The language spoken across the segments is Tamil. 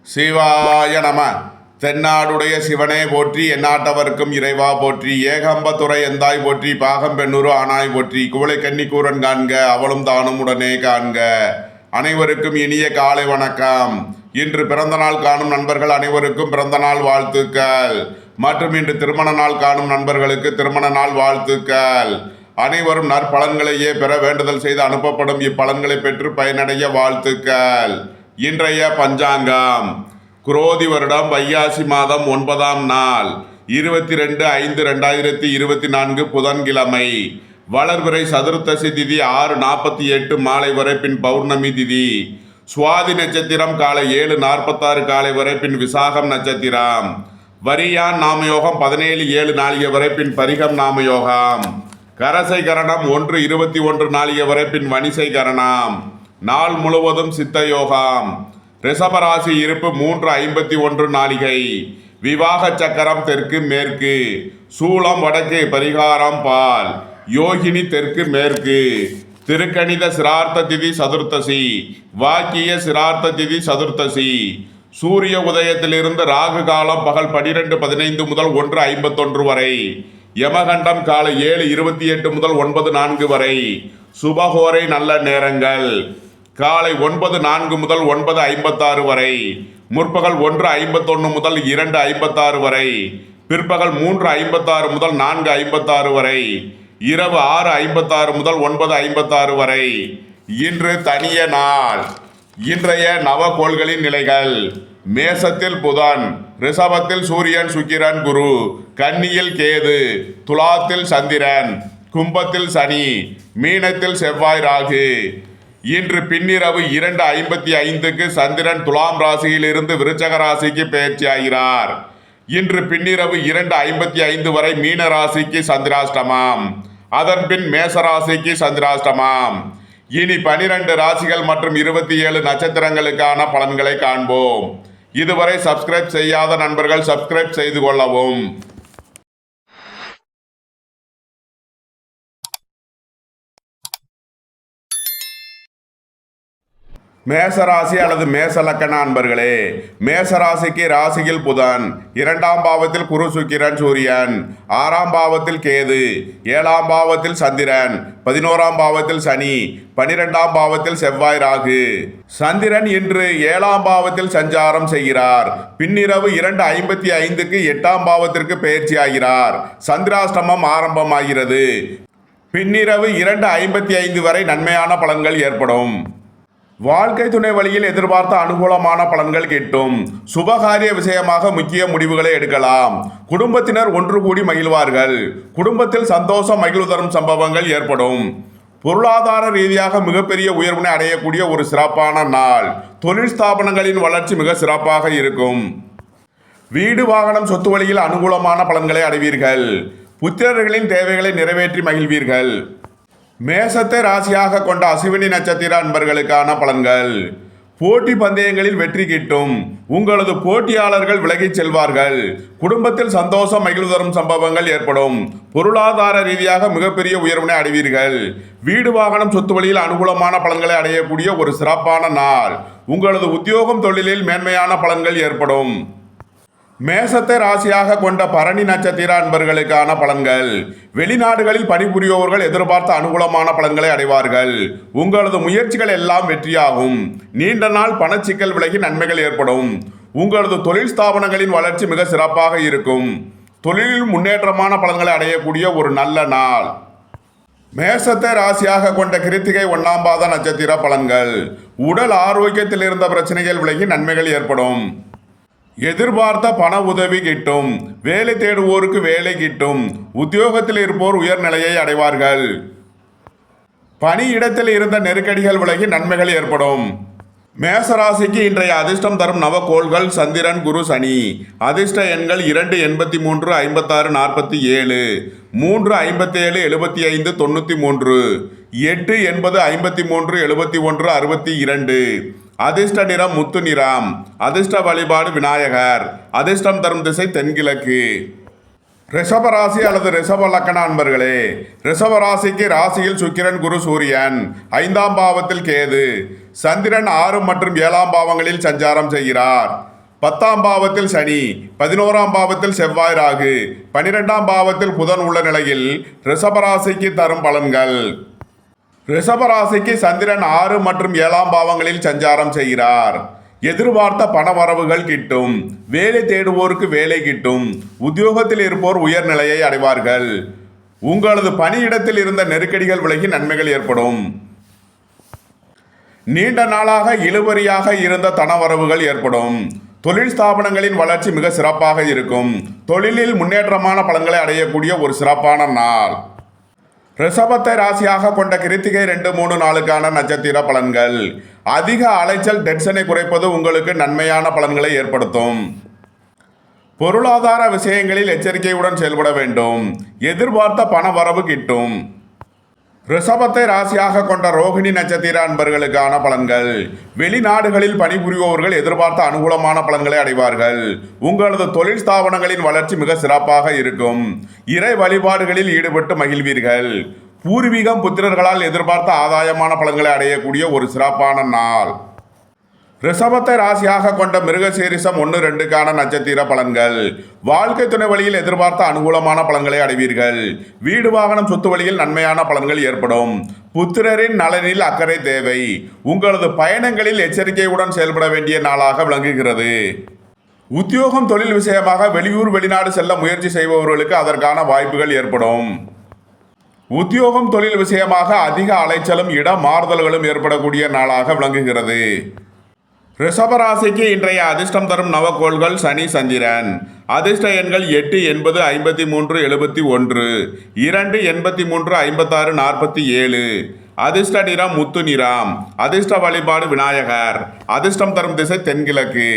சிவாய நம. தென்னாடுடைய சிவனே போற்றி, எந்நாட்டவர்க்கும் இறைவா போற்றி, ஏகம்பத்துறை எந்தாய் போற்றி, பாகம் பெண்ணுரு ஆனாய் போற்றி, குவளை கன்னி கூரன் காண்க, அவளும் தானும் உடனே காண்க. அனைவருக்கும் இனிய காலை வணக்கம். இன்று பிறந்த நாள் காணும் நண்பர்கள் அனைவருக்கும் பிறந்த நாள் வாழ்த்துக்கள். மற்றும் இன்று திருமண நாள் காணும் நண்பர்களுக்கு திருமண நாள் வாழ்த்துக்கள். அனைவரும் நற்பலன்களையே பெற வேண்டுதல் செய்து அனுப்பப்படும் இப்பலன்களை பெற்று பயனடைய வாழ்த்துக்கள். இன்றைய பஞ்சாங்கம் குரோதி வருடம் வைகாசி மாதம் 9ஆம் நாள் 22/5/2024 புதன்கிழமை. வளர்பிறை சதுர்த்தசி திதி 6:48 மாலை வரை, பின் பௌர்ணமி திதி. சுவாதி நட்சத்திரம் காலை 7:46 காலை வரை, பின் விசாகம் நட்சத்திரம். வரியான் நாமயோகம் 17:07 நாளிகை வரை, பின் பரிகம் நாமயோகம். கரசை கரணம் 1:21 நாளிகை வரை, பின் வணிசை கரணம். நாள் முழுவதும் சித்த யோகம். ரிஷபராசி இருப்பு 3:51 நாளிகை. விவாக சக்கரம் தெற்கு மேற்கு. சூலம் வடக்கு. பரிகாரம் பால். யோகினி தெற்கு மேற்கு. திருக்கணித சிரார்த்த திதி சதுர்த்தசி. வாக்கிய சிரார்த்த திதி சதுர்த்தசி. சூரிய உதயத்திலிருந்து ராகு காலம் பகல் 12:15 முதல் 1:51 வரை. யமகண்டம் காலை 7:28 முதல் 9:04 வரை. சுபகோரை நல்ல நேரங்கள் காலை 9:04 முதல் 9:56 வரை. முற்பகல் 1:51 முதல் 2:56 வரை. பிற்பகல் 3:56 முதல் 4:56 வரை. இரவு 6:56 முதல் 9:56 வரை. இன்று தனிய நாள். இன்றைய நவகோள்களின் நிலைகள்: மேசத்தில் புதன், ரிஷபத்தில் சூரியன் சுக்கிரன் குரு, கன்னியில் கேது, துலாத்தில் சந்திரன், கும்பத்தில் சனி, மீனத்தில் செவ்வாய் ராகு. இன்று பின்னிரவு 2:55க்கு சந்திரன் துலாம் ராசியிலிருந்து விருச்சக ராசிக்கு பெயர்ச்சியாகிறார். இன்று பின்னிரவு 2:55 வரை மீன ராசிக்கு சந்திராஷ்டமம். அதன் பின் மேச ராசிக்கு சந்திராஷ்டமம். இனி 12 ராசிகள் மற்றும் 27 நட்சத்திரங்களுக்கான பலன்களை காண்போம். இதுவரை சப்ஸ்கிரைப் செய்யாத நண்பர்கள் சப்ஸ்கிரைப் செய்து கொள்ளவும். மேசராசி அல்லது மேச லக்கண அன்பர்களே, மேசராசிக்கு ராசியில் புதன், 2ஆம் பாவத்தில் குரு சுக்கிரன் சூரியன், 6ஆம் பாவத்தில் கேது, 7ஆம் பாவத்தில் சந்திரன், 11ஆம் பாவத்தில் சனி, 12ஆம் பாவத்தில் செவ்வாய் ராகு. சந்திரன் இன்று 7ஆம் பாவத்தில் சஞ்சாரம் செய்கிறார். பின்னிரவு 2:55க்கு 8ஆம் பாவத்திற்கு பெயர்ச்சியாகிறார். சந்திராஷ்டமம் ஆரம்பமாகிறது. பின்னிரவு 2:55 வரை நன்மையான பலன்கள் ஏற்படும். வாழ்க்கை துணை வழியில் எதிர்பார்த்த அனுகூலமான பலன்கள் கிட்டும். சுபகாரிய விஷயமாக முக்கிய முடிவுகளை எடுக்கலாம். குடும்பத்தினர் ஒன்று கூடி மகிழ்வார்கள். குடும்பத்தில் சந்தோஷம் மகிழ்வு தரும் சம்பவங்கள் ஏற்படும். பொருளாதார ரீதியாக மிகப்பெரிய உயர்வினை அடையக்கூடிய ஒரு சிறப்பான நாள். தொழில் ஸ்தாபனங்களின் வளர்ச்சி மிக சிறப்பாக இருக்கும். வீடு வாகனம் சொத்து வழியில் அனுகூலமான பலன்களை அடைவீர்கள். புத்திரர்களின் தேவைகளை நிறைவேற்றி மகிழ்வீர்கள். மேசத்தை ராசியாக கொண்ட அஸ்வினி நட்சத்திர அன்பர்களுக்கான பலன்கள்: போட்டி பந்தயங்களில் வெற்றி கிட்டும். உங்களது போட்டியாளர்கள் விலகிச் செல்வார்கள். குடும்பத்தில் சந்தோஷம் மகிழ்வு தரும் சம்பவங்கள் ஏற்படும். பொருளாதார ரீதியாக மிகப்பெரிய உயர்வினை அடைவீர்கள். வீடு வாகனம் சொத்து வழியில் அனுகூலமான பலன்களை அடையக்கூடிய ஒரு சிறப்பான நாள். உங்களது உத்தியோகம் தொழிலில் மேன்மையான பலன்கள் ஏற்படும். மேசத்தை ராசியாக கொண்ட பரணி நட்சத்திர அன்பர்களுக்கான பலன்கள்: வெளிநாடுகளில் பணிபுரியோர்கள் எதிர்பார்த்த அனுகூலமான பலன்களை அடைவார்கள். உங்களது முயற்சிகள் எல்லாம் வெற்றியாகும். நீண்ட நாள் பணச்சிக்கல் விலகி நன்மைகள் ஏற்படும். உங்களது தொழில் ஸ்தாபனங்களின் வளர்ச்சி மிக சிறப்பாக இருக்கும். தொழிலில் முன்னேற்றமான பலன்களை அடையக்கூடிய ஒரு நல்ல நாள். மேசத்தை ராசியாக கொண்ட கிருத்திகை 1ஆம் பாத நட்சத்திர பலன்கள்: உடல் ஆரோக்கியத்தில் இருந்த பிரச்சனைகள் விலகி நன்மைகள் ஏற்படும். எதிர்பார்த்த பண உதவி கிட்டும். வேலை தேடுவோருக்கு வேலை கிட்டும். உத்தியோகத்தில் இருப்போர் உயர்நிலையை அடைவார்கள். பணியிடத்தில் இருந்த நெருக்கடிகள் விலகி நன்மைகள் ஏற்படும். மேசராசிக்கு இன்றைய அதிர்ஷ்டம் தரும் நவகோள்கள்: சந்திரன் குரு சனி. அதிர்ஷ்ட எண்கள் 2, 83, 56, 47, 3, 57, 75, 93, 8, 80, 53, 71, 62. அதிர்ஷ்ட நிறம் முத்து நிறம். அதிர்ஷ்ட வழிபாடு விநாயகர். அதிர்ஷ்டம் தரும் திசை தென்கிழக்கு. ரிஷபராசி அல்லது ரிஷப லக்கண அன்பர்களே, ரிஷபராசிக்கு ராசியில் சுக்கிரன் குரு சூரியன், 5ஆம் பாவத்தில் கேது, சந்திரன் 6 மற்றும் 7ஆம் பாவங்களில் சஞ்சாரம் செய்கிறார். 10ஆம் பாவத்தில் சனி, 11ஆம் பாவத்தில் செவ்வாய் ராகு, 12ஆம் பாவத்தில் புதன் உள்ள நிலையில் ரிஷபராசிக்கு தரும் பலன்கள். ரிஷபராசிக்கு சந்திரன் 6 மற்றும் 7ஆம் பாவங்களில் சஞ்சாரம் செய்கிறார். எதிர்பார்த்த பண வரவுகள் கிட்டும். வேலை தேடுவோருக்கு வேலை கிட்டும். உத்தியோகத்தில் இருப்போர் உயர்நிலையை அடைவார்கள். உங்களது பணியிடத்தில் இருந்த நெருக்கடிகள் விலகி நன்மைகள் ஏற்படும். நீண்ட நாளாக இழுபறியாக இருந்த தனவரவுகள் ஏற்படும். தொழில் ஸ்தாபனங்களின் வளர்ச்சி மிக சிறப்பாக இருக்கும். தொழிலில் முன்னேற்றமான பலன்களை அடையக்கூடிய ஒரு சிறப்பான நாள். ரிஷபத்தை ராசியாக கொண்ட கிருத்திகை 2, 3 நாளுக்கான நட்சத்திர பலன்கள். அதிக அலைச்சல் டென்ஷனை குறைப்பது உங்களுக்கு நன்மையான பலன்களை ஏற்படுத்தும். பொருளாதார விஷயங்களில் எச்சரிக்கையுடன் செயல்பட வேண்டும். எதிர்பார்த்த பண வரவு கிட்டும். ரிஷபத்தை ராசியாக கொண்ட ரோகிணி நட்சத்திர அன்பர்களுக்கான பலன்கள். வெளிநாடுகளில் பணிபுரிபவர்கள் எதிர்பார்த்த அனுகூலமான பலன்களை அடைவார்கள். உங்களது தொழில் ஸ்தாபனங்களின் வளர்ச்சி மிக சிறப்பாக இருக்கும். இறை வழிபாடுகளில் ஈடுபட்டு மகிழ்வீர்கள். பூர்வீகம் புத்திரர்களால் எதிர்பார்த்த ஆதாயமான பலன்களை அடையக்கூடிய ஒரு சிறப்பான நாள். ரிஷபத்தை ராசியாக கொண்ட மிருகசீரிஷம் 1, 2க்கான நட்சத்திர பலன்கள். வாழ்க்கை துணை வழியில் எதிர்பார்த்த அனுகூலமான பலன்களை அடைவீர்கள். வீடு வாகனம் சொத்து வழியில் நன்மையான பலன்கள் ஏற்படும். புத்திரரின் நலனில் அக்கறை தேவை. உங்களது பயணங்களில் எச்சரிக்கையுடன் செயல்பட வேண்டிய நாளாக விளங்குகிறது. உத்தியோகம் தொழில் விஷயமாக வெளியூர் வெளிநாடு செல்ல முயற்சி செய்பவர்களுக்கு அதற்கான வாய்ப்புகள் ஏற்படும். உத்தியோகம் தொழில் விஷயமாக அதிக அலைச்சலும் இட மாறுதல்களும் ஏற்படக்கூடிய நாளாக விளங்குகிறது. ரிஷபராசிக்கு இன்றைய அதிர்ஷ்டம் தரும் நவக்கோள்கள் சனி, சந்திரன். அதிர்ஷ்ட எண்கள் 8, 80, 53, 71, 2, 83, 56, 47. அதிர்ஷ்ட நிறம் முத்து நிறம். அதிர்ஷ்ட வழிபாடு விநாயகர். அதிர்ஷ்டம் தரும் திசை தென்கிழக்கு.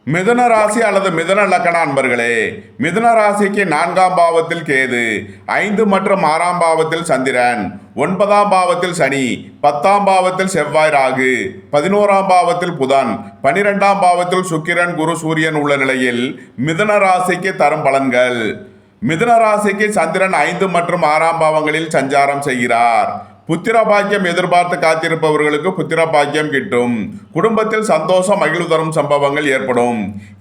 மிதுன ராசி அல்லது மிதுன லக்கண அன்பர்களே, மிதுன ராசிக்கு 4ஆம் பாவத்தில் கேது, 5 மற்றும் 6ஆம் பாவத்தில் சந்திரன், 9ஆம் பாவத்தில் சனி, 10ஆம் பாவத்தில் செவ்வாய் ராகு, 11ஆம் பாவத்தில் புதன், 12ஆம் பாவத்தில் சுக்கிரன் குரு சூரியன் உள்ள நிலையில் மிதுன ராசிக்கு தரும் பலன்கள். மிதுன ராசிக்கு சந்திரன் 5 மற்றும் 6ஆம் பாவங்களில் சஞ்சாரம் செய்கிறார். புத்திர பாக்கியம் எதிர்பார்த்து காத்திருப்பவர்களுக்கு புத்திர பாக்கியம் கிட்டும். குடும்பத்தில் சந்தோஷம் மகிழ்வு தரும் சம்பவங்கள் ஏற்படும்.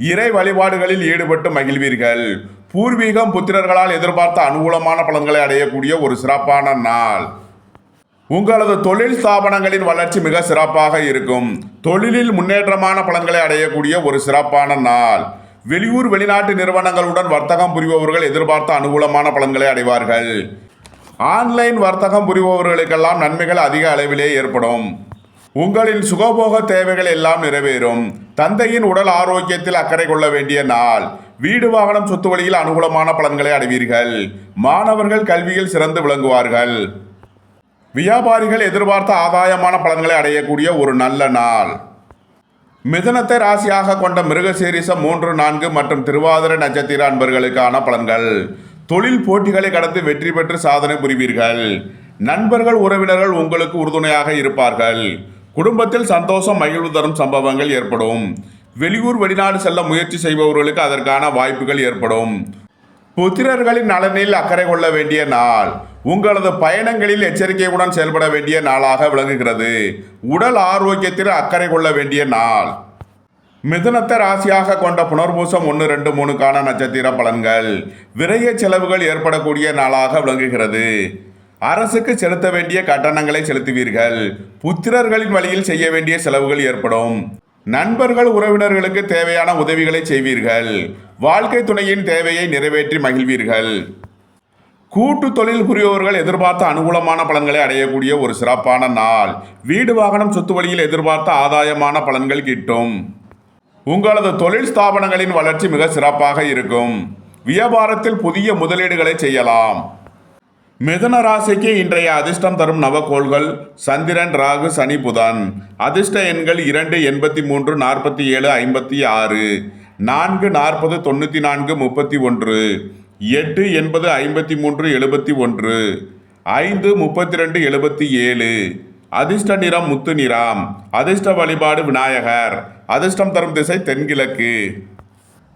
இறை வழிபாடுகளில் ஈடுபட்டு மகிழ்வீர்கள். பூர்வீகம் புத்திரர்களால் எதிர்பார்த்த அனுகூலமான பலன்களை அடையக்கூடிய ஒரு சிறப்பான நாள். உங்களது தொழில் ஸ்தாபனங்களின் வளர்ச்சி மிக சிறப்பாக இருக்கும். தொழிலில் முன்னேற்றமான பலன்களை அடையக்கூடிய ஒரு சிறப்பான நாள். வெளியூர் வெளிநாட்டு நிறுவனங்களுடன் வர்த்தகம் புரிபவர்கள் எதிர்பார்த்த அனுகூலமான பலன்களை அடைவார்கள். ஆன்லைன் வர்த்தகம் புரிபவர்களுக்கெல்லாம் நன்மைகள் அதிக அளவிலே ஏற்படும். உங்களின் சுகபோக தேவைகள் எல்லாம் நிறைவேறும். தந்தையின் உடல் ஆரோக்கியத்தில் அக்கறை கொள்ள வேண்டிய நாள். வீடு வாகனம் சொத்து வழியில் அனுகூலமான பலன்களை அடைவீர்கள். மாணவர்கள் கல்வியில் சிறந்து விளங்குவார்கள். வியாபாரிகள் எதிர்பார்த்த ஆதாயமான பலன்களை அடையக்கூடிய ஒரு நல்ல நாள். மிதுனத்தை ராசியாக கொண்ட மிருகசீரிஷம் 3, 4 மற்றும் திருவாதிரை நட்சத்திர அன்பர்களுக்கான பலன்கள். தொழில் போட்டிகளை கடந்து வெற்றி பெற்று சாதனை புரிவீர்கள். நண்பர்கள் உறவினர்கள் உங்களுக்கு உறுதுணையாக இருப்பார்கள். குடும்பத்தில் சந்தோஷம் மகிழ்வு தரும் சம்பவங்கள் ஏற்படும். வெளியூர் வெளிநாடு செல்ல முயற்சி செய்பவர்களுக்கு அதற்கான வாய்ப்புகள் ஏற்படும். புத்திரர்களின் நலனில் அக்கறை கொள்ள வேண்டிய நாள். உங்களது பயணங்களில் எச்சரிக்கையுடன் செயல்பட வேண்டிய நாளாக விளங்குகிறது. உடல் ஆரோக்கியத்தில் அக்கறை கொள்ள வேண்டிய நாள். மிதுனத்தை ராசியாக கொண்ட புனர்பூசம் 1, 2, 3க்கான நட்சத்திர பலன்கள். விரைய செலவுகள் ஏற்படக்கூடிய நாளாக விளங்குகிறது. அரசுக்கு செலுத்த வேண்டிய கட்டணங்களை செலுத்துவீர்கள். புத்திரர்களின் வழியில் செய்ய வேண்டிய செலவுகள் ஏற்படும். நண்பர்கள் உறவினர்களுக்கு தேவையான உதவிகளை செய்வீர்கள். வாழ்க்கை துணையின் தேவையை நிறைவேற்றி மகிழ்வீர்கள். கூட்டு தொழில் புரிபவர்கள் எதிர்பார்த்த அனுகூலமான பலன்களை அடையக்கூடிய ஒரு சிறப்பான நாள். வீடு வாகனம் சொத்து வழியில் எதிர்பார்த்த ஆதாயமான பலன்கள் கிட்டும். உங்களது தொழில் ஸ்தாபனங்களின் வளர்ச்சி மிக சிறப்பாக இருக்கும். வியாபாரத்தில் புதிய முதலீடுகளை செய்யலாம். மிதுன ராசிக்கு இன்றைய அதிர்ஷ்டம் தரும் நவக்கோள்கள் சந்திரன், ராகு, சனி, புதன். அதிர்ஷ்ட எண்கள் 2, 83, 47, 56, 4, 40, 94, 31, 8, 80, 53, 71, 5, 32, 77. அதிர்ஷ்ட நிறம் முத்து நிறம். அதிர்ஷ்ட வழிபாடு விநாயகர். அதிர்ஷ்டம் தரும் திசை தென்கிழக்கு.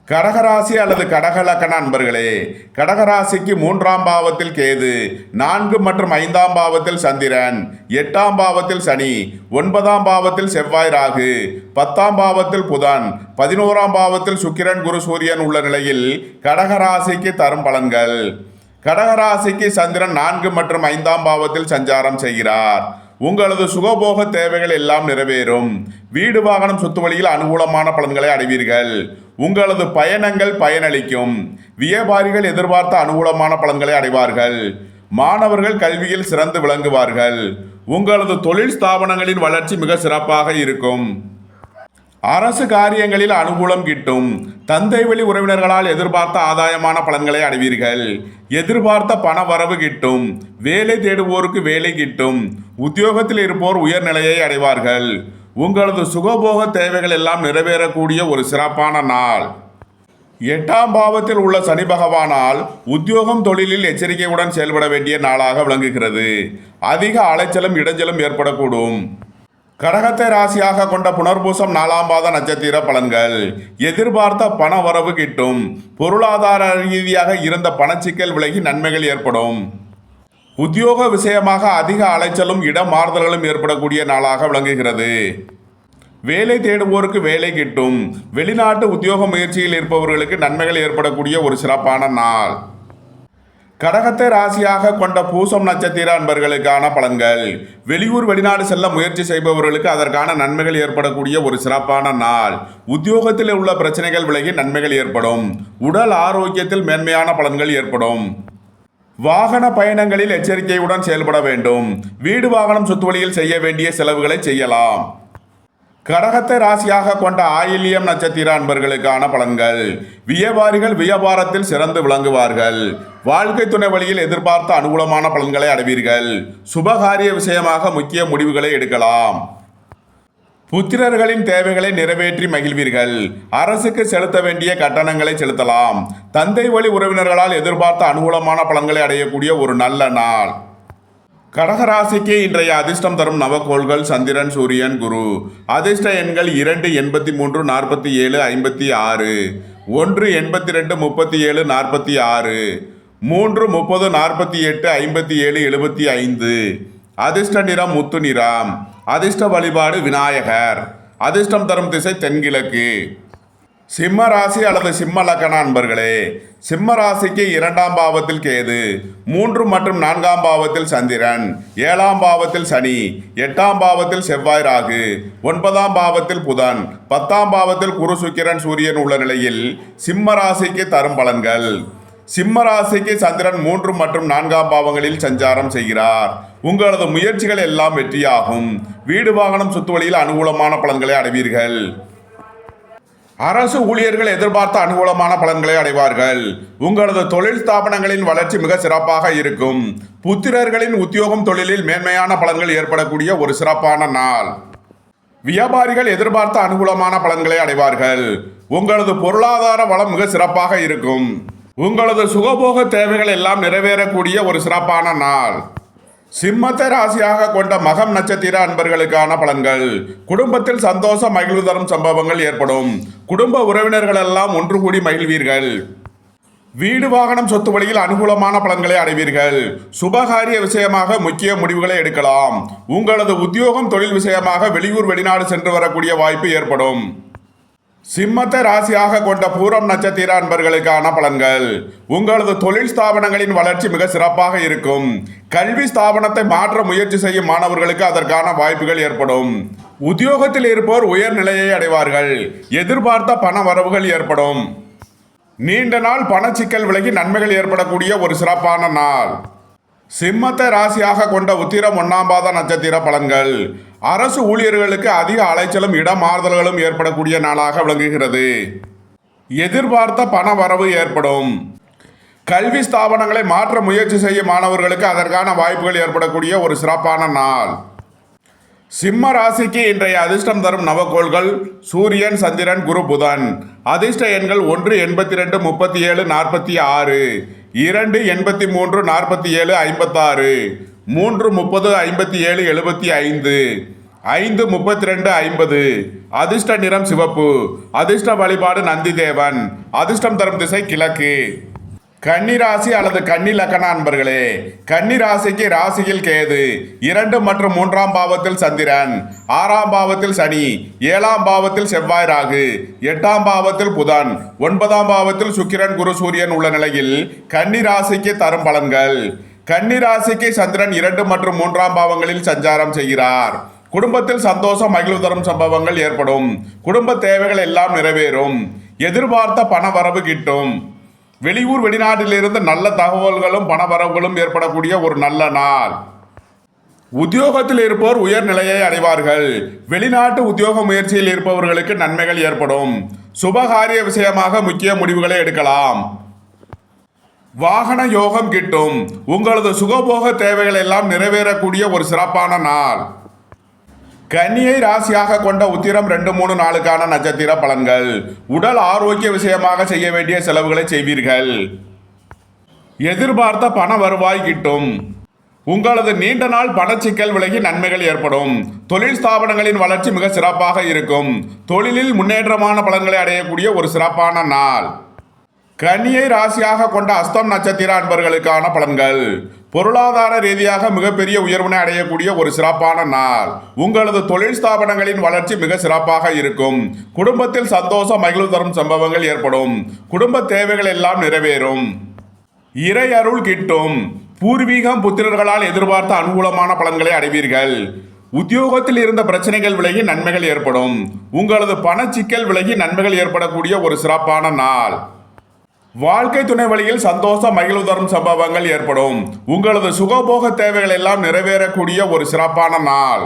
கடகராசி அல்லது கடகலக்கண அன்பர்களே, கடகராசிக்கு 3ஆம் பாவத்தில் கேது, 4 மற்றும் 5ஆம் பாவத்தில் சந்திரன், 8ஆம் பாவத்தில் சனி, 9ஆம் பாவத்தில் செவ்வாய் ராகு, 10ஆம் பாவத்தில் புதன், 11ஆம் பாவத்தில் சுக்கிரன் குரு சூரியன் உள்ள நிலையில் கடகராசிக்கு தரும் பலன்கள். கடகராசிக்கு சந்திரன் 4 மற்றும் 5ஆம் பாவத்தில் சஞ்சாரம் செய்கிறார். உங்களது சுகபோக தேவைகள் எல்லாம் நிறைவேறும். வீடு வாகனம் சொத்து வழியில் அனுகூலமான பலன்களை அடைவீர்கள். உங்களது பயணங்கள் பயனளிக்கும். வியாபாரிகள் எதிர்பார்த்த அனுகூலமான பலன்களை அடைவார்கள். மாணவர்கள் கல்வியில் சிறந்து விளங்குவார்கள். உங்களது தொழில் ஸ்தாபனங்களின் வளர்ச்சி மிக சிறப்பாக இருக்கும். அரசு காரியங்களில் அனுகூலம் கிட்டும். தந்தை வழி உறவினர்களால் எதிர்பார்த்த ஆதாயமான பலன்களை அடைவீர்கள். எதிர்பார்த்த பண வரவு கிட்டும். வேலை தேடுவோருக்கு வேலை கிட்டும். உத்தியோகத்தில் இருப்போர் உயர்நிலையை அடைவார்கள். உங்களது சுகபோக தேவைகள் எல்லாம் நிறைவேறக்கூடிய ஒரு சிறப்பான நாள். 8ஆம் பாவத்தில் உள்ள சனி பகவானால் உத்தியோகம் தொழிலில் எச்சரிக்கையுடன் செயல்பட வேண்டிய நாளாக விளங்குகிறது. அதிக அலைச்சலும் இடைஞ்சலும் ஏற்படக்கூடும். கடகத்தை ராசியாக கொண்ட புனர்பூசம் 4ஆம் பாத நட்சத்திர பலன்கள். எதிர்பார்த்த பண வரவு கிட்டும். பொருளாதார ரீதியாக இருந்த பணச்சிக்கல் விலகி நன்மைகள் ஏற்படும். உத்தியோக விஷயமாக அதிக அலைச்சலும் இடமாறுதல்களும் ஏற்படக்கூடிய நாளாக விளங்குகிறது. வேலை தேடுவோருக்கு வேலை கிட்டும். வெளிநாட்டு உத்தியோக முயற்சியில் இருப்பவர்களுக்கு நன்மைகள் ஏற்படக்கூடிய ஒரு சிறப்பான நாள். கடகத்தை ராசியாக கொண்ட பூசம் நட்சத்திர அன்பர்களுக்கான பலன்கள். வெளியூர் வெளிநாடு செல்ல முயற்சி செய்பவர்களுக்கு அதற்கான நன்மைகள் ஏற்படக்கூடிய ஒரு சிறப்பான நாள். உத்தியோகத்தில் உள்ள பிரச்சனைகள் விலகி நன்மைகள் ஏற்படும். உடல் ஆரோக்கியத்தில் மேன்மையான பலன்கள் ஏற்படும். வாகன பயணங்களில் எச்சரிக்கையுடன் செயல்பட வேண்டும். வீடு வாகனம் சொத்து வழியில் செய்ய வேண்டிய செலவுகளை செய்யலாம். கடகத்தை ராசியாக கொண்ட ஆயில்யம் நட்சத்திர அன்பர்களுக்கான பலன்கள். வியாபாரிகள் வியாபாரத்தில் சிறந்து விளங்குவார்கள். வாழ்க்கை துணை வழியில் எதிர்பார்த்த அனுகூலமான பலன்களை அடைவீர்கள். சுபகாரிய விஷயமாக முக்கிய முடிவுகளை எடுக்கலாம். புத்திரர்களின் தேவைகளை நிறைவேற்றி மகிழ்வீர்கள். அரசுக்கு செலுத்த வேண்டிய கட்டணங்களை செலுத்தலாம். தந்தை வழி உறவினர்களால் எதிர்பார்த்த அனுகூலமான பலன்களை அடையக்கூடிய ஒரு நல்ல நாள். கடகராசிக்கு இன்றைய அதிர்ஷ்டம் தரும் நவக்கோள்கள் சந்திரன் சூரியன் குரு. அதிர்ஷ்ட எண்கள் 2 83 47 56, 1 82 37 46, 3 30 48 57 75. அதிர்ஷ்ட நிறம் முத்து நிறம். அதிர்ஷ்ட வழிபாடு விநாயகர். அதிர்ஷ்டம் தரும் திசை தென்கிழக்கு. சிம்ம ராசி அல்லது சிம்ம லக்கண அன்பர்களே, சிம்ம ராசிக்கு 2ஆம் பாவத்தில் கேது, 3 மற்றும் 4ஆம் பாவத்தில் சந்திரன், 7ஆம் பாவத்தில் சனி, 8ஆம் பாவத்தில் செவ்வாய் ராகு, 9ஆம் பாவத்தில் புதன், 10ஆம் பாவத்தில் குரு சுக்கிரன் சூரியன் உள்ள நிலையில் சிம்ம ராசிக்கு தரும் பலன்கள். சிம்ம ராசிக்கு சந்திரன் 3 மற்றும் 4ஆம் பாவங்களில் சஞ்சாரம் செய்கிறார். உங்களது முயற்சிகள் எல்லாம் வெற்றியாகும். வீடு வாகனம் சொத்து வழியில் அனுகூலமான பலன்களை அடைவீர்கள். அரசு ஊழியர்கள் எதிர்பார்த்த அனுகூலமான பலன்களை அடைவார்கள். உங்களது தொழில் ஸ்தாபனங்களின் வளர்ச்சி மிக சிறப்பாக இருக்கும். புத்திரர்களின் உத்தியோகம் தொழிலில் மேன்மையான பலன்கள் ஏற்படக்கூடிய ஒரு சிறப்பான நாள். வியாபாரிகள் எதிர்பார்த்த அனுகூலமான பலன்களை அடைவார்கள். உங்களது பொருளாதார வளம் மிக சிறப்பாக இருக்கும். உங்களது சுகபோக தேவைகள் எல்லாம் நிறைவேறக்கூடிய ஒரு சிறப்பான நாள். சிம்மத்தை ராசியாக கொண்ட மகம் நட்சத்திர அன்பர்களுக்கான பலன்கள். குடும்பத்தில் சந்தோஷம் மகிழ்வு தரும் சம்பவங்கள் ஏற்படும். குடும்ப உறவினர்கள் எல்லாம் ஒன்று கூடி மகிழ்வீர்கள். வீடு வாகனம் சொத்து வழியில் அனுகூலமான பலன்களை அடைவீர்கள். சுபகாரிய விஷயமாக முக்கிய முடிவுகளை எடுக்கலாம். உங்களது உத்தியோகம் தொழில் விஷயமாக வெளியூர் வெளிநாடு சென்று வரக்கூடிய வாய்ப்பு ஏற்படும். சிம்மத்தை ராசியாக கொண்ட பூரம் நட்சத்திர அன்பர்களுக்கான பலன்கள். உங்களது தொழில் ஸ்தாபனங்களின் வளர்ச்சி மிக சிறப்பாக இருக்கும். கல்வி ஸ்தாபனத்தை மாற்ற முயற்சி செய்யும் மாணவர்களுக்கு அதற்கான வாய்ப்புகள் ஏற்படும். உத்தியோகத்தில் இருப்போர் உயர்நிலையை அடைவார்கள். எதிர்பார்த்த பண வரவுகள் ஏற்படும். நீண்ட நாள் பணச்சிக்கல் விலகி நன்மைகள் ஏற்படக்கூடிய ஒரு சிறப்பான நாள். சிம்மத்தை ராசியாக கொண்ட உத்திரம் 1ஆம் பாத நட்சத்திர பலன்கள். அரசு ஊழியர்களுக்கு அதிக அலைச்சலும் இடமாறுதல்களும் ஏற்படக்கூடிய நாளாக விளங்குகிறது. எதிர்பார்த்த பண வரவு ஏற்படும். கல்வி ஸ்தாபனங்களை மாற்ற முயற்சி செய்யும் மாணவர்களுக்கு அதற்கான வாய்ப்புகள் ஏற்படக்கூடிய ஒரு சிறப்பான நாள். சிம்ம ராசிக்கு இன்றைய அதிர்ஷ்டம் தரும் நவக்கோள்கள் சூரியன் சந்திரன் குரு புதன். அதிர்ஷ்ட எண்கள் 1 82 37 46, 2 83 47 56, 3 30 57 75. 5:32:50. அதிர்ஷ்ட நிறம் சிவப்பு. அதிர்ஷ்ட வழிபாடு நந்தி தேவன். அதிர்ஷ்டம் தரும் திசை கிழக்கு. கன்னிராசி அல்லது கன்னி லக்கண அன்பர்களே, கன்னிராசிக்கு ராசியில் கேது, 2 மற்றும் 3ஆம் பாவத்தில் சந்திரன், 6ஆம் பாவத்தில் சனி, 7ஆம் பாவத்தில் செவ்வாய் ராகு, 8ஆம் பாவத்தில் புதன், 9ஆம் பாவத்தில் சுக்கிரன் குரு சூரியன் உள்ள நிலையில் கன்னிராசிக்கு தரும் பலன்கள். கன்னிராசிக்கு சந்திரன் 2 மற்றும் 3ஆம் பாவங்களில் சஞ்சாரம் செய்கிறார். குடும்பத்தில் சந்தோஷம் மகிழ்வு தரும் சம்பவங்கள் ஏற்படும். குடும்ப தேவைகள் எல்லாம் நிறைவேறும். எதிர்பார்த்த பண வரவு கிட்டும். வெளியூர் வெளிநாட்டிலிருந்து நல்ல தகவல்களும் பணவரவுகளும் ஏற்படக்கூடிய ஒரு நல்ல நாள். உத்தியோகத்தில் இருப்போர் உயர்நிலையை அடைவார்கள். வெளிநாட்டு உத்தியோக முயற்சியில் இருப்பவர்களுக்கு நன்மைகள் ஏற்படும். சுபகாரிய விஷயமாக முக்கிய முடிவுகளை எடுக்கலாம். வாகன யோகம் கிட்டும். உங்களது சுகபோக தேவைகள் எல்லாம் நிறைவேறக்கூடிய ஒரு சிறப்பான நாள். கன்னியை ராசியாக கொண்ட உத்திரம் 2, 3 நாளுக்கான நட்சத்திர பலன்கள். உடல் ஆரோக்கிய விஷயமாக செய்ய வேண்டிய செலவுகளை செய்வீர்கள். எதிர்பார்த்த பண வருவாய் கிட்டும். உங்களது நீண்ட நாள் பணச்சிக்கல் விலகி நன்மைகள் ஏற்படும். தொழில் ஸ்தாபனங்களின் வளர்ச்சி மிக சிறப்பாக இருக்கும். தொழிலில் முன்னேற்றமான பலன்களை அடையக்கூடிய ஒரு சிறப்பான நாள். கன்னியை ராசியாக கொண்ட அஸ்தம் நட்சத்திர அன்பர்களுக்கான பலன்கள். பொருளாதார ரீதியாக மிகப்பெரிய உயர்வினை அடையக்கூடிய ஒரு சிறப்பான நாள். உங்களது தொழில் ஸ்தாபனங்களின் வளர்ச்சி மிக சிறப்பாக இருக்கும். குடும்பத்தில் சந்தோஷம் மகிழ்வு தரும் சம்பவங்கள் ஏற்படும். குடும்ப தேவைகள் எல்லாம் நிறைவேறும். இறை அருள் கிட்டும். பூர்வீகம் புத்திரர்களால் எதிர்பார்த்த அனுகூலமான பலன்களை அடைவீர்கள். உத்தியோகத்தில் இருந்த பிரச்சனைகள் விலகி நன்மைகள் ஏற்படும். உங்களது பணச்சிக்கல் விலகி நன்மைகள் ஏற்படக்கூடிய ஒரு சிறப்பான நாள். வாழ்க்கை துணை வழியில் சந்தோஷம் மகிழ்வு தரும் சம்பவங்கள் ஏற்படும். உங்களது சுகபோக தேவைகள் எல்லாம் நிறைவேறக்கூடிய ஒரு சிறப்பான நாள்.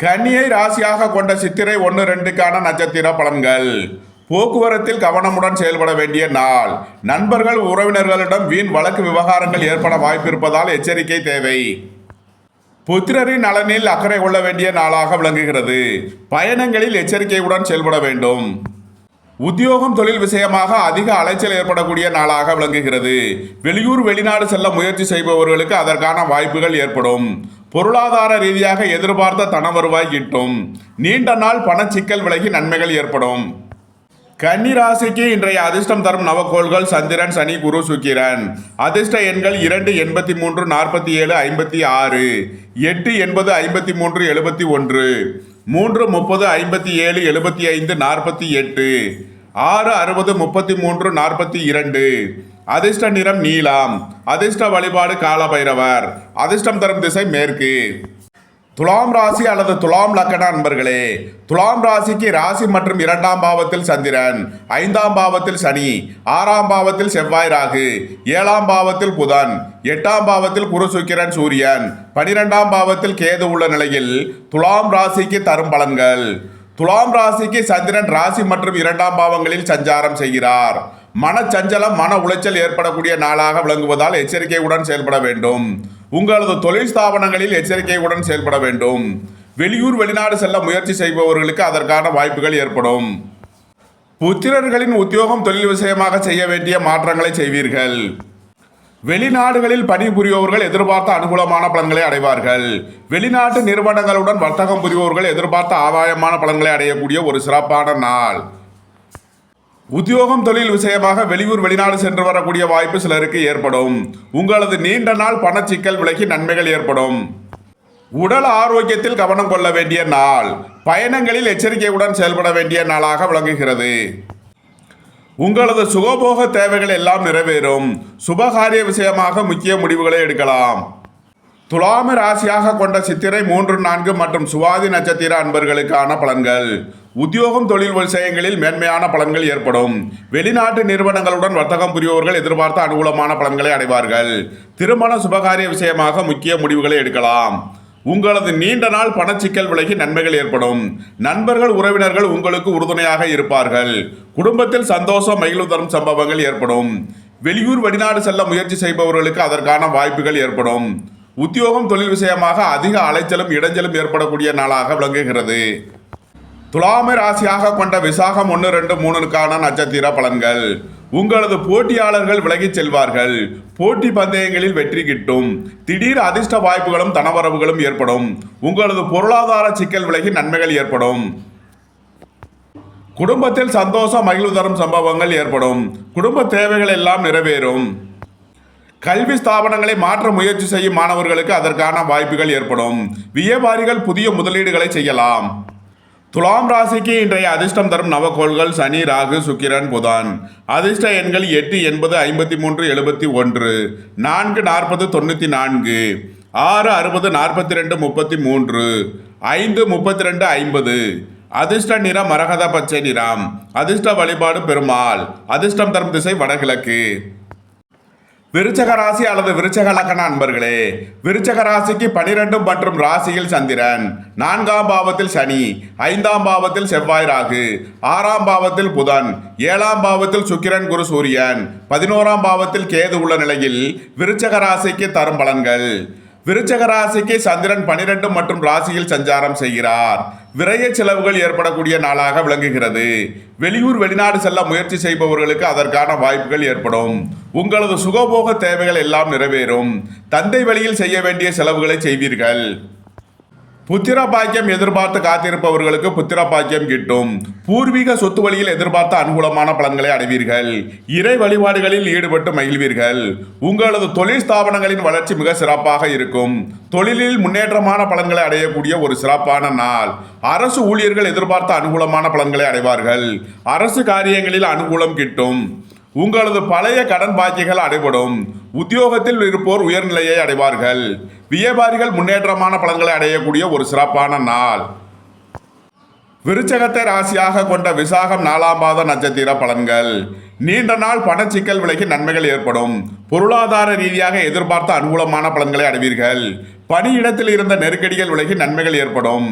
கன்னியை ராசியாக கொண்ட சித்திரை 1, 2க்கான நட்சத்திர பலன்கள். போக்குவரத்தில் கவனமுடன் செயல்பட வேண்டிய நாள். நண்பர்கள் உறவினர்களிடம் வீண் வழக்கு விவகாரங்கள் ஏற்பட வாய்ப்பிருப்பதால் எச்சரிக்கை தேவை. புத்திரரின் நலனில் அக்கறை கொள்ள வேண்டிய நாளாக விளங்குகிறது. பயணங்களில் எச்சரிக்கையுடன் செயல்பட வேண்டும். உத்தியோகம் தொழில் விஷயமாக அதிக அலைச்சல் ஏற்படக்கூடிய நாளாக விளங்குகிறது. வெளியூர் வெளிநாடு செல்ல முயற்சி செய்பவர்களுக்கு அதற்கான வாய்ப்புகள் ஏற்படும். பொருளாதார ரீதியாக எதிர்பார்த்த தன வருவாய் கிட்டும். நீண்ட நாள் பணச்சிக்கல் விலகி நன்மைகள் ஏற்படும். கன்னி ராசிக்கு இன்றைய அதிர்ஷ்டம் தரும் நவக்கோள்கள் சந்திரன், சனி, குரு, சுக்கிரன். அதிர்ஷ்ட எண்கள் 2, 83, 47, 56, 8, 80, 53, 71, 3, 30, 57, 75, 48, 6, 60, 33, 42. அதிர்ஷ்ட நிறம் நீலம். அதிர்ஷ்ட வழிபாடு காலபைரவர். அதிர்ஷ்டம் தரும் திசை மேற்கு. துலாம் ராசி அல்லது துலாம் லக்கண அன்பர்களே, துலாம் ராசிக்கு ராசி மற்றும் 2ஆம் பாவத்தில் சந்திரன், 5ஆம் பாவத்தில் சனி, 6ஆம் பாவத்தில் செவ்வாய் ராகு, 7ஆம் பாவத்தில் புதன், 8ஆம் பாவத்தில் குரு சுக்கிரன் சூரியன், 12ஆம் பாவத்தில் கேது உள்ள நிலையில் துலாம் ராசிக்கு தரும் பலன்கள். துலாம் ராசிக்கு சந்திரன் ராசி மற்றும் 2ஆம் பாவங்களில் சஞ்சாரம் செய்கிறார். மனச்சஞ்சலம் மன உளைச்சல் ஏற்படக்கூடிய நாளாக விளங்குவதால் எச்சரிக்கையுடன் செயல்பட வேண்டும். உங்களது தொழில் ஸ்தாபனங்களில் எச்சரிக்கையுடன் செயல்பட வேண்டும். வெளியூர் வெளிநாடு செல்ல முயற்சி செய்பவர்களுக்கு அதற்கான வாய்ப்புகள் ஏற்படும். புத்திரர்களின் உத்தியோகம் தொழில் விஷயமாக செய்ய வேண்டிய மாற்றங்களை செய்வீர்கள். வெளிநாடுகளில் பணிபுரிபவர்கள் எதிர்பார்த்த அனுகூலமான பலன்களை அடைவார்கள். வெளிநாட்டு நிறுவனங்களுடன் வர்த்தகம் புரிபவர்கள் எதிர்பார்த்த ஆதாயமான பலன்களை அடையக்கூடிய ஒரு சிறப்பான நாள். உத்தியோகம் தொழில் விஷயமாக வெளியூர் வெளிநாடு சென்று வரக்கூடிய வாய்ப்பு சிலருக்கு ஏற்படும். உங்களது நீண்ட நாள் பணச்சிக்கல் விலகி நன்மைகள் ஏற்படும். உடல் ஆரோக்கியத்தில் கவனம் கொள்ள வேண்டிய நாள். பயணங்களில் எச்சரிக்கையுடன் செயல்பட வேண்டிய நாளாக விளங்குகிறது. உங்களது சுகபோக தேவைகள் எல்லாம் நிறைவேறும். சுபகாரிய விஷயமாக முக்கிய முடிவுகளை எடுக்கலாம். துலாம ராசியாக கொண்ட சித்திரை 3, 4 மற்றும் சுவாதி நட்சத்திர அன்பர்களுக்கான பலன்கள். உத்தியோகம் தொழில் விஷயங்களில் மேன்மையான பலன்கள் ஏற்படும். வெளிநாட்டு நிறுவனங்களுடன் வர்த்தகம் புரிபவர்கள் எதிர்பார்த்த அனுகூலமான பலன்களை அடைவார்கள். திருமண சுபகாரிய விஷயமாக முக்கிய முடிவுகளை எடுக்கலாம். உங்களது நீண்ட நாள் பணச்சிக்கல் விலகி நன்மைகள் ஏற்படும். நண்பர்கள் உறவினர்கள் உங்களுக்கு உறுதுணையாக இருப்பார்கள். குடும்பத்தில் சந்தோஷம் மகிழ்வு தரும் சம்பவங்கள் ஏற்படும். வெளியூர் வெளிநாடு செல்ல முயற்சி செய்பவர்களுக்கு அதற்கான வாய்ப்புகள் ஏற்படும். உத்தியோகம் தொழில் விஷயமாக அதிக அலைச்சலும் இடைஞ்சலும் ஏற்படக்கூடிய நாளாக விளங்குகிறது. துலாம ராசியாக கொண்ட விசாகம் 1, 2, 3க்கான நட்சத்திர பலன்கள். உங்களது போட்டியாளர்கள் விலகிச் செல்வார்கள். போட்டி பந்தயங்களில் வெற்றி கிட்டும். திடீர் அதிர்ஷ்ட வாய்ப்புகளும் தனவரவுகளும் ஏற்படும். உங்களது பொருளாதார சிக்கல் விலகி நன்மைகள் ஏற்படும். குடும்பத்தில் சந்தோஷம் மகிழ்வு தரும் சம்பவங்கள் ஏற்படும். குடும்ப தேவைகள் எல்லாம் நிறைவேறும். கல்வி ஸ்தாபனங்களை மாற்ற முயற்சி செய்யும் மாணவர்களுக்கு அதற்கான வாய்ப்புகள் ஏற்படும். வியாபாரிகள் புதிய முதலீடுகளை செய்யலாம். துலாம் ராசிக்கு இன்றைய அதிர்ஷ்டம் தரும் நவக்கோள்கள் சனி, ராகு, சுக்கிரன், புதன். அதிர்ஷ்ட எண்கள் 8, 80, 53, 71, 4, 40, 94, 6, 60, 42, 33, 5, 32, 50. அதிர்ஷ்ட நிறம் மரகத பச்சை நிறம். அதிர்ஷ்ட வழிபாடு பெருமாள். அதிர்ஷ்டம் தரும் திசை வடகிழக்கு. விருச்சக ராசி அல்லது விருச்சக லக்ன அன்பர்களே, விருச்சக ராசிக்கு 12 மற்றும் ராசியில் சந்திரன், 4ஆம் பாவத்தில் சனி, 5ஆம் பாவத்தில் செவ்வாய், ராகு, 6ஆம் பாவத்தில் புதன், 7ஆம் பாவத்தில் சுக்கிரன், குரு, சூரியன், 11ஆம் பாவத்தில் கேது உள்ள நிலையில் விருச்சக ராசிக்கு தரும் பலன்கள். விருச்சக ராசிக்கு சந்திரன் 12 மற்றும் ராசியில் சஞ்சாரம் செய்கிறார். விரய செலவுகள் ஏற்படக்கூடிய நாளாக விளங்குகிறது. வெளியூர் வெளிநாடு செல்ல முயற்சி செய்பவர்களுக்கு அதற்கான வாய்ப்புகள் ஏற்படும். உங்களது சுகபோக தேவைகள் எல்லாம் நிறைவேறும். தந்தை வழியில் செய்ய வேண்டிய செலவுகளை செய்வீர்கள். புத்திர பாக்கியம் எதிர்பார்த்து காத்திருப்பவர்களுக்கு புத்திர பாக்கியம் கிட்டும். பூர்வீக சொத்து வழியில் எதிர்பார்த்த அனுகூலமான பலன்களை அடைவீர்கள். இறை வழிபாடுகளில் ஈடுபட்டு மகிழ்வீர்கள். உங்களது தொழில் ஸ்தாபனங்களின் வளர்ச்சி மிக சிறப்பாக இருக்கும். தொழிலில் முன்னேற்றமான பலன்களை அடையக்கூடிய ஒரு சிறப்பான நாள். அரசு ஊழியர்கள் எதிர்பார்த்த அனுகூலமான பலன்களை அடைவார்கள். அரசு காரியங்களில் அனுகூலம் கிட்டும். உங்களது பழைய கடன் பாக்கிகள் அடைபடும். உத்தியோகத்தில் இருப்போர் உயர்நிலையை அடைவார்கள். வியாபாரிகள் முன்னேற்றமான பலன்களை அடையக்கூடிய ஒரு சிறப்பான நாள். விருச்சகத்தை ராசியாக கொண்ட விசாகம் 4ஆம் பாத நட்சத்திர பலன்கள். நீண்ட நாள் பணச்சிக்கல் விலகி நன்மைகள் ஏற்படும். பொருளாதார ரீதியாக எதிர்பார்த்த அனுகூலமான பலன்களை அடைவீர்கள். பணியிடத்தில் இருந்த நெருக்கடிகள் விலகி நன்மைகள் ஏற்படும்.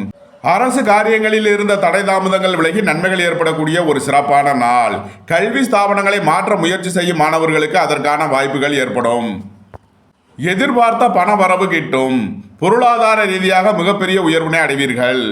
அரசு காரியங்களில் இருந்த தடை தாமதங்கள் விலகி நன்மைகள் ஏற்படக்கூடிய ஒரு சிறப்பான நாள். கல்வி ஸ்தாபனங்களை மாற்ற முயற்சி செய்யும் மாணவர்களுக்கு அதற்கான வாய்ப்புகள் ஏற்படும். எதிர்பார்த்த பண வரவு கிட்டும். பொருளாதார ரீதியாக மிகப்பெரிய உயர்வினை அடைவீர்கள்.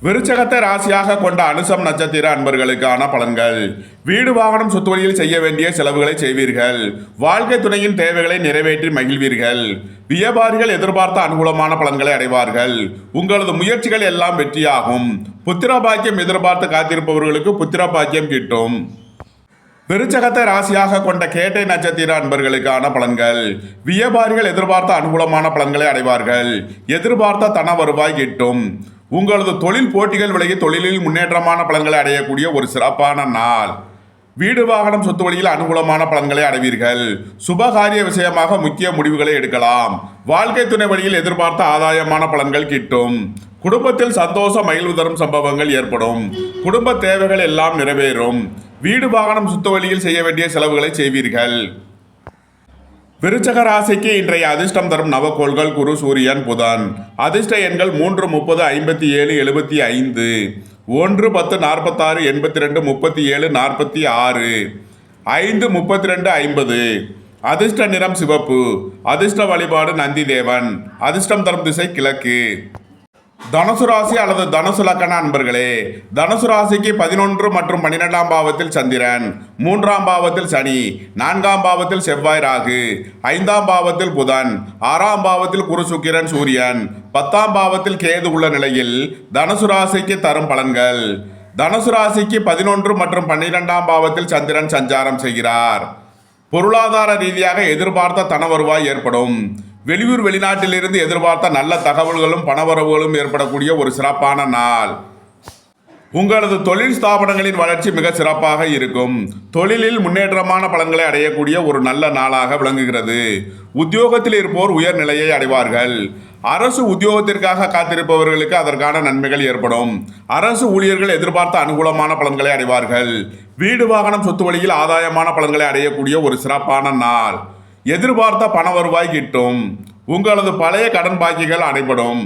விருச்சகத்தை ராசியாக கொண்ட அனுசம் நட்சத்திர அன்பர்களுக்கான பலன்கள். வீடு வாகனம் சொத்து வழியில் செய்ய வேண்டிய செலவுகளை செய்வீர்கள். வாழ்க்கை துணையின் தேவைகளை நிறைவேற்றி மகிழ்வீர்கள். வியாபாரிகள் எதிர்பார்த்த அனுகூலமான பலன்களை அடைவார்கள். உங்களது முயற்சிகள் எல்லாம் வெற்றியாகும். புத்திர பாக்கியம் எதிர்பார்த்து காத்திருப்பவர்களுக்கு புத்திர பாக்கியம் கிட்டும். விருச்சகத்தை ராசியாக கொண்ட கேட்டை நட்சத்திர அன்பர்களுக்கான பலன்கள். வியாபாரிகள் எதிர்பார்த்த அனுகூலமான பலன்களை அடைவார்கள். எதிர்பார்த்த தன வருவாய் கிட்டும். உங்களது தொழில் போட்டிகள் விலகி தொழிலில் முன்னேற்றமான பலன்களை அடையக்கூடிய ஒரு சிறப்பான நாள். வீடு வாகனம் சொத்து வழியில் அனுகூலமான பலன்களை அடைவீர்கள். சுபகாரிய விஷயமாக முக்கிய முடிவுகளை எடுக்கலாம். வாழ்க்கை துணை வழியில் எதிர்பார்த்த ஆதாயமான பலன்கள் கிட்டும். குடும்பத்தில் சந்தோஷ மகிழ்வு தரும் சம்பவங்கள் ஏற்படும். குடும்ப தேவைகள் எல்லாம் நிறைவேறும். வீடு வாகனம் சுத்த வழியில் செய்ய வேண்டிய செலவுகளை செய்வீர்கள். விருச்சக ராசிக்கு இன்றைய அதிர்ஷ்டம் தரும் நவக்கோள்கள் குரு, சூரியன், புதன். அதிர்ஷ்ட எண்கள் 3, 30, 57, 75, 1, 10, 46, 82, 37, 46, 5, 32, 50. அதிர்ஷ்ட நிறம் சிவப்பு. அதிர்ஷ்ட வழிபாடு நந்தி தேவன். அதிர்ஷ்டம் தரும் திசை கிழக்கு. தனுசு ராசி அல்லது தனுசு லக்ன அன்பர்களே, தனுசு ராசிக்கு 11 மற்றும் 12ஆம் பாவத்தில் சந்திரன், 3ஆம் பாவத்தில் சனி, 4ஆம் பாவத்தில் செவ்வாய், ராகு, 5ஆம் பாவத்தில் புதன், 6ஆம் பாவத்தில் குரு, சுக்கிரன், சூரியன், 10ஆம் பாவத்தில் கேது உள்ள நிலையில் தனுசு ராசிக்கு தரும் பலன்கள். தனுசு ராசிக்கு 11 மற்றும் 12ஆம் பாவத்தில் சந்திரன் சஞ்சாரம் செய்கிறார். பொருளாதார ரீதியாக எதிர்பார்த்த தன வருவாய் ஏற்படும். வெளியூர் வெளிநாட்டிலிருந்து எதிர்பார்த்த நல்ல தகவல்களும் பணவரவுகளும் ஏற்படக்கூடிய ஒரு சிறப்பான நாள். உங்களது தொழில் ஸ்தாபனங்களின் வளர்ச்சி மிக சிறப்பாக இருக்கும். தொழிலில் முன்னேற்றமான பலன்களை அடையக்கூடிய ஒரு நல்ல நாளாக விளங்குகிறது. உத்தியோகத்தில் இருப்போர் உயர்நிலையை அடைவார்கள். அரசு உத்தியோகத்திற்காக காத்திருப்பவர்களுக்கு அதற்கான நன்மைகள் ஏற்படும். அரசு ஊழியர்கள் எதிர்பார்த்த அனுகூலமான பலன்களை அடைவார்கள். வீடு வாகனம் சொத்து வழியில் ஆதாயமான பலன்களை அடையக்கூடிய ஒரு சிறப்பான நாள். எதிர்பார்த்த பண வருவாய் கிட்டும். உங்களது பழைய கடன் பாக்கிகள் அடைபடும்.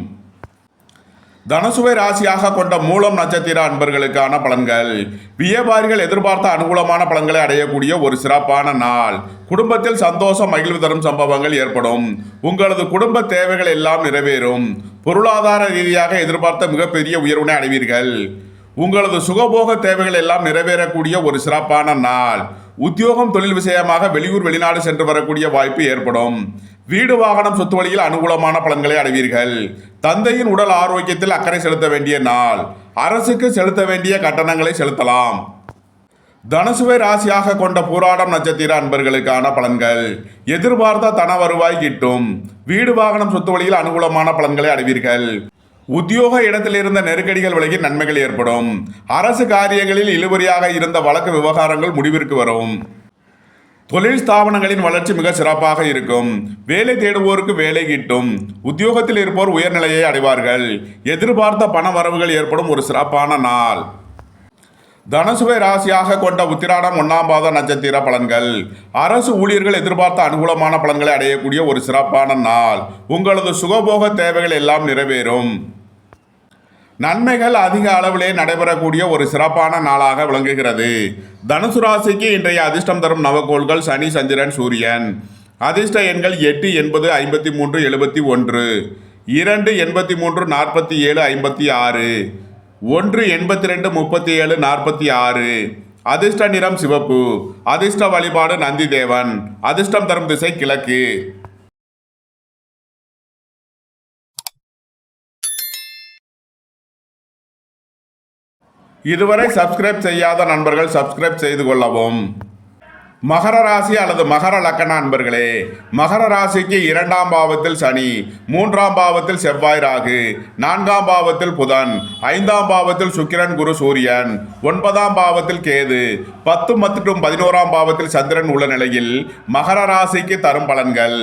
தனுசுவை ராசியாக கொண்ட மூலம் நட்சத்திர அன்பர்களுக்கான பலன்கள். வியாபாரிகள் எதிர்பார்த்த அனுகூலமான பலன்களை அடையக்கூடிய ஒரு சிறப்பான நாள். குடும்பத்தில் சந்தோஷம் மகிழ்வு தரும் சம்பவங்கள் ஏற்படும். உங்களது குடும்ப தேவைகள் எல்லாம் நிறைவேறும். பொருளாதார ரீதியாக எதிர்பார்த்த மிகப்பெரிய உயர்வினை அடைவீர்கள். உங்களது சுகபோக தேவைகள் எல்லாம் நிறைவேறக்கூடிய ஒரு சிறப்பான நாள். உத்தியோகம் தொழில் விஷயமாக வெளியூர் வெளிநாடு சென்று வரக்கூடிய வாய்ப்பு ஏற்படும். வீடு வாகனம் சொத்து வழியில் அனுகூலமான பலன்களை அடைவீர்கள். தந்தையின் உடல் ஆரோக்கியத்தில் அக்கறை செலுத்த வேண்டிய நாள். அரசுக்கு செலுத்த வேண்டிய கட்டணங்களை செலுத்தலாம். தனுசுவை ராசியாக கொண்ட பூராடம் நட்சத்திர அன்பர்களுக்கான பலன்கள். எதிர்பார்த்த தன வருவாய் கிட்டும். வீடு வாகனம் சொத்து வழியில் அனுகூலமான பலன்களை அடைவீர்கள். உத்தியோக இடத்தில் இருந்த நெருக்கடிகள் விலகி நன்மைகள் ஏற்படும். அரசு காரியங்களில் இழுபறியாக இருந்த வழக்கு விவகாரங்கள் முடிவிற்கு வரும். தொழில் ஸ்தாபனங்களின் வளர்ச்சி மிக சிறப்பாக இருக்கும். வேலை தேடுவோருக்கு வேலை கிட்டும். உத்தியோகத்தில் இருப்போர் உயர்நிலையை அடைவார்கள். எதிர்பார்த்த பண வரவுகள் ஏற்படும் ஒரு சிறப்பான நாள். தனுசுவை ராசியாக கொண்ட உத்திராடம் 1ஆம் பாத நட்சத்திர பலன்கள். அரசு ஊழியர்கள் எதிர்பார்த்த அனுகூலமான பலன்களை அடையக்கூடிய ஒரு சிறப்பான நாள். உங்களது சுகபோக தேவைகள் எல்லாம் நிறைவேறும். நன்மைகள் அதிக அளவிலே நடைபெறக்கூடிய ஒரு சிறப்பான நாளாக விளங்குகிறது. தனுசு ராசிக்கு இன்றைய அதிர்ஷ்டம் தரும் நவகோள்கள் சனி, சந்திரன், சூரியன். அதிர்ஷ்ட எண்கள் 8, 80, 53, 71, 2, 83, 47, 56, 1, 82, 37, 46. அதிர்ஷ்ட நிறம் சிவப்பு. அதிர்ஷ்ட வழிபாடு நந்தி தேவன். அதிர்ஷ்டம் தரும் திசை கிழக்கு. இதுவரை சப்ஸ்கிரைப் செய்யாத நண்பர்கள் சப்ஸ்கிரைப் செய்து கொள்ளவும். மகர ராசி அல்லது மகர லக்கண அன்பர்களே, மகர ராசிக்கு 2ஆம் பாவத்தில் சனி, 3ஆம் பாவத்தில் செவ்வாய், ராகு, 4ஆம் பாவத்தில் புதன், 5ஆம் பாவத்தில் சுக்கிரன், குரு, சூரியன், 9ஆம் பாவத்தில் கேது, 10 மற்றும் 11ஆம் பாவத்தில் சந்திரன் உள்ள நிலையில் மகர ராசிக்கு தரும் பலன்கள்.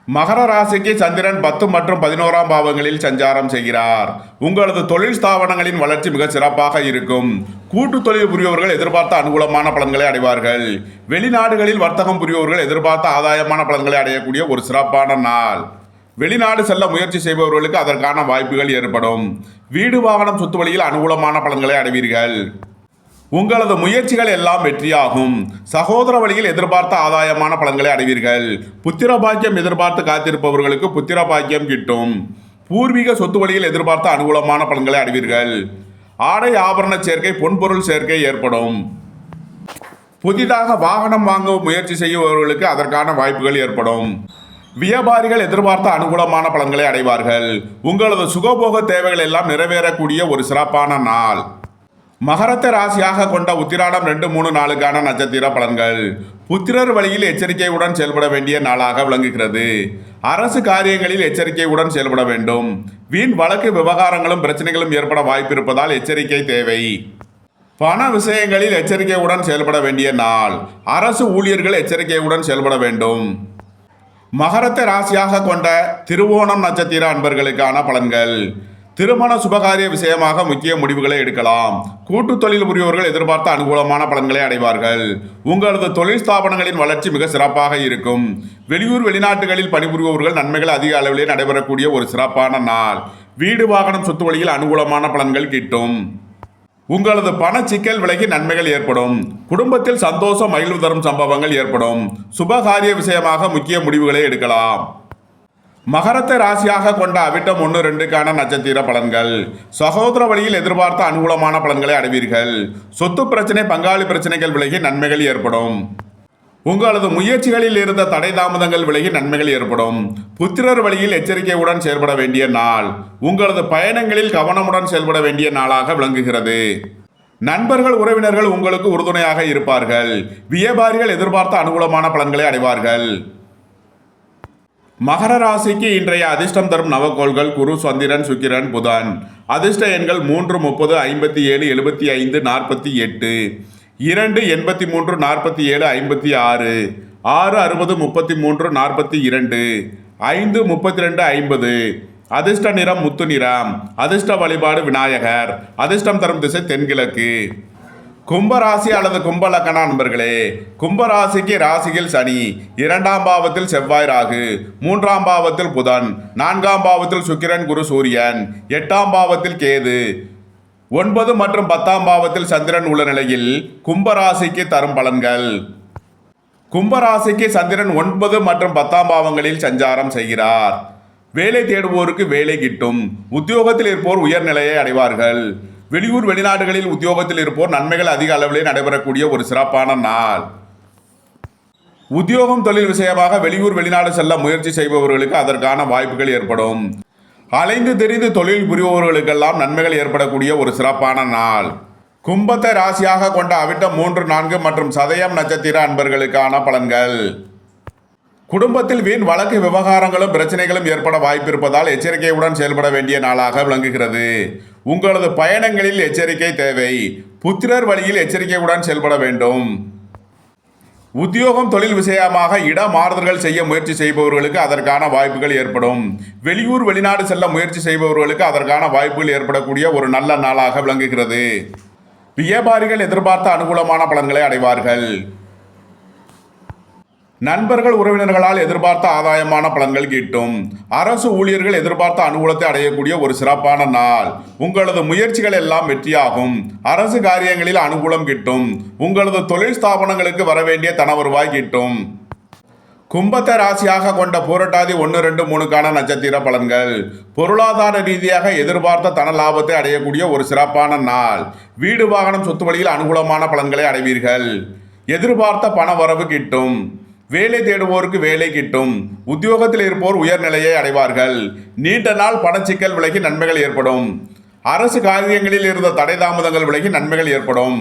மகர ராசிக்கு சந்திரன் 10 மற்றும் 11ஆம் பாவங்களில் சஞ்சாரம் செய்கிறார். உங்களது தொழில் ஸ்தாபனங்களின் வளர்ச்சி மிக சிறப்பாக இருக்கும். கூட்டு தொழில் புரிபவர்கள் எதிர்பார்த்த அனுகூலமான பலன்களை அடைவார்கள். வெளிநாடுகளில் வர்த்தகம் புரிபவர்கள் எதிர்பார்த்த ஆதாயமான பலன்களை அடையக்கூடிய ஒரு சிறப்பான நாள். வெளிநாடு செல்ல முயற்சி செய்பவர்களுக்கு அதற்கான வாய்ப்புகள் ஏற்படும். வீடு வாகனம் சொத்து வழியில் அனுகூலமான பலன்களை அடைவீர்கள். உங்களது முயற்சிகள் எல்லாம் வெற்றியாகும். சகோதர வழியில் எதிர்பார்த்த ஆதாயமான பலன்களை அடைவீர்கள். புத்திர பாக்கியம் எதிர்பார்த்து காத்திருப்பவர்களுக்கு புத்திர பாக்கியம் கிட்டும். பூர்வீக சொத்து வழியில் எதிர்பார்த்த அனுகூலமான பலன்களை அடைவீர்கள். ஆடை ஆபரண சேர்க்கை, பொன்பொருள் சேர்க்கை ஏற்படும். புதிதாக வாகனம் வாங்க முயற்சி செய்பவர்களுக்கு அதற்கான வாய்ப்புகள் ஏற்படும். வியாபாரிகள் எதிர்பார்த்த அனுகூலமான பலன்களை அடைவார்கள். உங்களது சுகபோக தேவைகள் எல்லாம் நிறைவேறக்கூடிய ஒரு சிறப்பான நாள். மகரத்தை ராசியாக கொண்ட உத்திராடம் 2, 3, 4க்கான நட்சத்திர பலன்கள். புத்திரர் வழியில் எச்சரிக்கையுடன் செயல்பட வேண்டிய நாளாக விளங்குகிறது. அரசு காரியங்களில் எச்சரிக்கையுடன் செயல்பட வேண்டும். வீண் வழக்கு விவகாரங்களும் பிரச்சனைகளும் ஏற்பட வாய்ப்பு இருப்பதால் எச்சரிக்கை தேவை. பண விஷயங்களில் எச்சரிக்கையுடன் செயல்பட வேண்டிய நாள். அரசு ஊழியர்கள் எச்சரிக்கையுடன் செயல்பட வேண்டும். மகரத்தை ராசியாக கொண்ட திருவோணம் நட்சத்திர அன்பர்களுக்கான பலன்கள். திருமண சுபகாரிய விஷயமாக முக்கிய முடிவுகளை எடுக்கலாம். கூட்டு தொழில் புரிபவர்கள் எதிர்பார்த்த அனுகூலமான பலன்களை அடைவார்கள். உங்களது தொழில் ஸ்தாபனங்களின் வளர்ச்சி மிக சிறப்பாக இருக்கும். வெளியூர் வெளிநாட்டுகளில் பணிபுரிபவர்கள் நன்மைகள் அதிக அளவிலே நடைபெறக்கூடிய ஒரு சிறப்பான நாள். வீடு வாகனம் சொத்து வழியில் அனுகூலமான பலன்கள் கிட்டும். உங்களது பண சிக்கல் விலகி நன்மைகள் ஏற்படும். குடும்பத்தில் சந்தோஷம் மகிழ்வு தரும் சம்பவங்கள் ஏற்படும். சுபகாரிய விஷயமாக முக்கிய முடிவுகளை எடுக்கலாம். மகரத்தை ராசியாக கொண்ட அவிட்டம் 1, 2க்கான நட்சத்திர பலன்கள். சகோதர வழியில் எதிர்பார்த்த அனுகூலமான பலன்களை அடைவீர்கள். சொத்து பிரச்சனை, பங்காளி பிரச்சனைகள் விலகி நன்மைகள் ஏற்படும். உங்களது முயற்சிகளில் இருந்த தடை தாமதங்கள் விலகி நன்மைகள் ஏற்படும். புத்திரர் வழியில் எச்சரிக்கையுடன் செயல்பட வேண்டிய நாள். உங்களது பயணங்களில் கவனமுடன் செயல்பட வேண்டிய நாளாக விளங்குகிறது. நண்பர்கள், உறவினர்கள் உங்களுக்கு உறுதுணையாக இருப்பார்கள். வியாபாரிகள் எதிர்பார்த்த அனுகூலமான பலன்களை அடைவார்கள். மகர ராசிக்கு இன்றைய அதிர்ஷ்டம் தரும் நவகோள்கள் குரு, சந்திரன், சுக்கிரன், புதன். அதிர்ஷ்ட எண்கள் 3, 30, 57, 75, 48, 2, 83, 47, 56, 6, 60, 33, 42, 5, 32, 50. அதிர்ஷ்ட நிறம் முத்து நிறம். அதிர்ஷ்ட வழிபாடு விநாயகர். அதிர்ஷ்டம் தரும் திசை தென்கிழக்கு. கும்பராசி அல்லது கும்ப லக்கண நண்பர்களே, கும்பராசிக்கு ராசியில் சனி, 2ஆம் பாவத்தில் செவ்வாய், ராகு, 3ஆம் பாவத்தில் புதன், 4ஆம் பாவத்தில் சுக்கிரன், குரு, சூரியன், 8ஆம் பாவத்தில் கேது, 9 மற்றும் 10ஆம் பாவத்தில் சந்திரன் உள்ள நிலையில் கும்பராசிக்கு தரும் பலன்கள். கும்பராசிக்கு சந்திரன் 9 மற்றும் 10ஆம் பாவங்களில் சஞ்சாரம் செய்கிறார். வேலை தேடுவோருக்கு வேலை கிட்டும். உத்தியோகத்தில் இருப்போர் உயர்நிலையை அடைவார்கள். வெளியூர் வெளிநாடுகளில் உத்தியோகத்தில் இருப்போர் நன்மைகள் அதிக அளவிலே நடைபெறக்கூடிய ஒரு சிறப்பான நாள். உத்தியோகம் தொழில் விஷயமாக வெளியூர் வெளிநாடு செல்ல முயற்சி செய்பவர்களுக்கு அதற்கான வாய்ப்புகள் ஏற்படும். அலைந்து தெரிந்து தொழில் புரிபவர்களுக்கெல்லாம் நன்மைகள் ஏற்படக்கூடிய ஒரு சிறப்பான நாள். கும்பத்தை ராசியாக கொண்ட அவிட்டம் 3, 4 மற்றும் சதயம் நட்சத்திர அன்பர்களுக்கான பலன்கள். குடும்பத்தில் வீண் வழக்கு விவகாரங்களும் பிரச்சனைகளும் ஏற்பட வாய்ப்பிருப்பதால் எச்சரிக்கையுடன் செயல்பட வேண்டிய நாளாக விளங்குகிறது. உங்களது பயணங்களில் எச்சரிக்கை தேவை. புத்திரர் வழியில் எச்சரிக்கையுடன் செயல்பட வேண்டும். உத்தியோகம் தொழில் விஷயமாக இட மாறுதல்கள் செய்ய முயற்சி செய்பவர்களுக்கு அதற்கான வாய்ப்புகள் ஏற்படும். வெளியூர் வெளிநாடு செல்ல முயற்சி செய்பவர்களுக்கு அதற்கான வாய்ப்புகள் ஏற்படக்கூடிய ஒரு நல்ல நாளாக விளங்குகிறது. வியாபாரிகள் எதிர்பார்த்த அனுகூலமான பலன்களை அடைவார்கள். நண்பர்கள் உறவினர்களால் எதிர்பார்த்த ஆதாயமான பலன்கள் கிட்டும். அரசு ஊழியர்கள் எதிர்பார்த்த அனுகூலத்தை அடையக்கூடிய ஒரு சிறப்பான நாள். உங்களது முயற்சிகள் எல்லாம் வெற்றியாகும். அரசு காரியங்களில் அனுகூலம் கிட்டும். உங்களது தொழில் ஸ்தாபனங்களுக்கு வரவேண்டிய தனவருவாய் கிட்டும். கும்பத்தை ராசியாக கொண்ட பூரட்டாதி 1, 2, 3க்கான நட்சத்திர பலன்கள். பொருளாதார ரீதியாக எதிர்பார்த்த தன லாபத்தை அடையக்கூடிய ஒரு சிறப்பான நாள். வீடு வாகனம் சொத்து வழியில் அனுகூலமான பலன்களை அடைவீர்கள். எதிர்பார்த்த பண வரவு கிட்டும். வேலை தேடுவோருக்கு வேலை கிட்டும். உத்தியோகத்தில் இருப்போர் உயர்நிலையை அடைவார்கள். நீண்ட நாள் பணச்சிக்கல் விலகி நன்மைகள் ஏற்படும். அரசு காரியங்களில் இருந்த தடை தாமதங்கள் விலகி நன்மைகள் ஏற்படும்.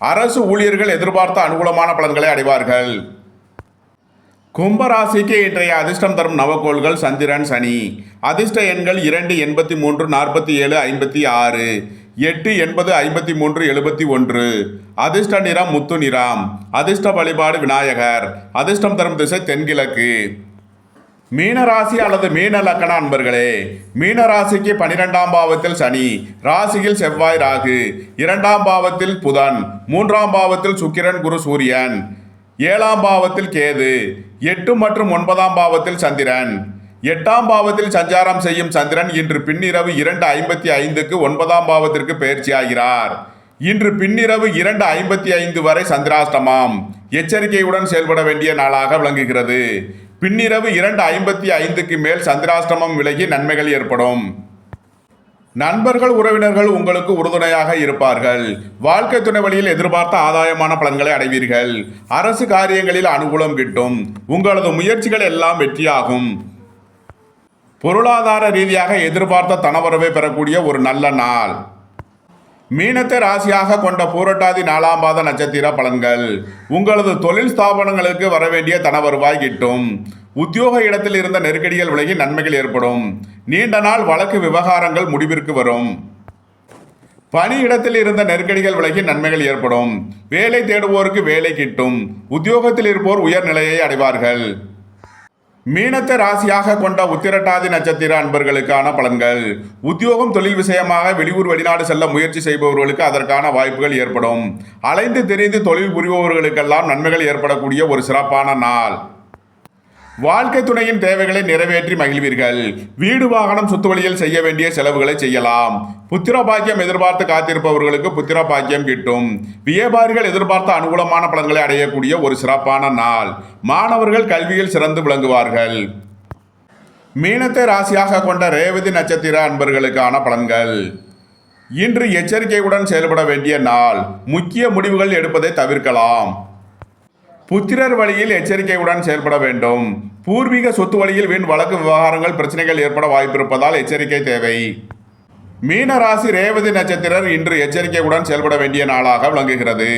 அரசு ஊழியர்கள் எதிர்பார்த்த அனுகூலமான பலன்களை அடைவார்கள். கும்பராசிக்கு இன்றைய அதிர்ஷ்டம் தரும் நவக்கோள்கள் சந்திரன், சனி. அதிர்ஷ்ட எண்கள் 2, 83, 47, 56, 8, 80, 53, 71. அதிர்ஷ்ட நிறம் முத்து நிறம். அதிர்ஷ்ட வழிபாடு விநாயகர். அதிர்ஷ்டம் தரும் திசை தென்கிழக்கு. மீனராசி அல்லது மீன லக்கண அன்பர்களே, மீனராசிக்கு 12ஆம் பாவத்தில் சனி, ராசியில் செவ்வாய் ராகு, 2ஆம் பாவத்தில் புதன், 3ஆம் பாவத்தில் சுக்கிரன் குரு சூரியன், 7ஆம் பாவத்தில் கேது, 8 மற்றும் 9ஆம் பாவத்தில் சந்திரன். 8ஆம் பாவத்தில் சஞ்சாரம் செய்யும் சந்திரன் இன்று பின்னிரவு 2:55க்கு 9ஆம் பாவத்திற்கு பயிற்சியாகிறார். இன்று பின்னிரவு 2:55 வரை சந்திராஷ்டமம். எச்சரிக்கையுடன் செயல்பட வேண்டிய நாளாக விளங்குகிறது. பின்னிரவு 2:55க்கு மேல் சந்திராஷ்டமம் விலகி நன்மைகள் ஏற்படும். நண்பர்கள் உறவினர்கள் உங்களுக்கு உறுதுணையாக இருப்பார்கள். வாழ்க்கை துணை வழியில் எதிர்பார்த்த ஆதாயமான பலன்களை அடைவீர்கள். அரசு காரியங்களில் அனுகூலம் கிட்டும். உங்களது முயற்சிகள் எல்லாம் வெற்றியாகும். பொருளாதார ரீதியாக எதிர்பார்த்த தனவரவை பெறக்கூடிய ஒரு நல்ல நாள். மீனத்தை ராசியாக கொண்ட பூரட்டாதி 4ஆம் பாத நட்சத்திர பலன்கள். உங்களது தொழில் ஸ்தாபனங்களுக்கு வரவேண்டிய தனவருவாய் கிட்டும். உத்தியோக இடத்தில் இருந்த நெருக்கடிகள் விலகி நன்மைகள் ஏற்படும். நீண்ட நாள் வழக்கு விவகாரங்கள் முடிவிற்கு வரும். பணியிடத்தில் இருந்த நெருக்கடிகள் விலகி நன்மைகள் ஏற்படும். வேலை தேடுவோருக்கு வேலை கிட்டும். உத்தியோகத்தில் இருப்போர் உயர்நிலையை அடைவார்கள். மீனத்தை ராசியாக கொண்ட உத்திரட்டாதி நட்சத்திர அன்பர்களுக்கான பலன்கள். உத்தியோகம் தொழில் விஷயமாக வெளியூர் வெளிநாடு செல்ல முயற்சி செய்பவர்களுக்கு அதற்கான வாய்ப்புகள் ஏற்படும். அலைந்து தெரிந்து தொழில் புரிபவர்களுக்கெல்லாம் நன்மைகள் ஏற்படக்கூடிய ஒரு சிறப்பான நாள். வாழ்க்கை துணையின் தேவைகளை நிறைவேற்றி மகிழ்வீர்கள். வீடு வாகனம் சொத்து வழியில் செய்ய வேண்டிய செலவுகளை செய்யலாம். புத்திர பாக்கியம் எதிர்பார்த்து காத்திருப்பவர்களுக்கு புத்திர பாக்கியம் கிட்டும். வியாபாரிகள் எதிர்பார்த்த அனுகூலமான பலன்களை அடையக்கூடிய ஒரு சிறப்பான நாள். மாணவர்கள் கல்வியில் சிறந்து விளங்குவார்கள். மீனத்தை ராசியாக கொண்ட ரேவதி நட்சத்திர அன்பர்களுக்கான பலன்கள். இன்று எச்சரிக்கையுடன் செயல்பட வேண்டிய நாள். முக்கிய முடிவுகள் எடுப்பதை தவிர்க்கலாம். புத்திரர் வழியில் எச்சரிக்கையுடன் செயல்பட வேண்டும். பூர்வீக சொத்து வழியில் வீண் வழக்கு விவகாரங்கள் பிரச்சனைகள் ஏற்பட வாய்ப்பிருப்பதால் எச்சரிக்கை தேவை. மீன ராசி ரேவதி நட்சத்திரர் இன்று எச்சரிக்கையுடன் செயல்பட வேண்டிய நாளாக விளங்குகிறது.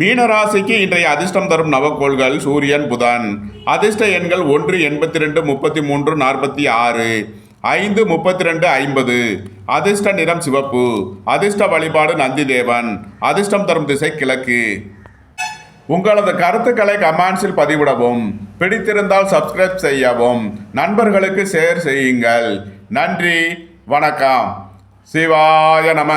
மீன ராசிக்கு இன்றைய அதிர்ஷ்டம் தரும் நவக்கோள்கள் சூரியன், புதன். அதிர்ஷ்ட எண்கள் 1, 82, 33, 46, 5, 32, 50. அதிர்ஷ்ட நிறம் சிவப்பு. அதிர்ஷ்ட வழிபாடு நந்தி தேவன். அதிர்ஷ்டம் தரும் திசை கிழக்கு. உங்களது கருத்துக்களை கமெண்ட்ஸில் பதிவிடவும். பிடித்திருந்தால் சப்ஸ்கிரைப் செய்யவும். நண்பர்களுக்கு ஷேர் செய்யுங்கள். நன்றி, வணக்கம். சிவாய நம.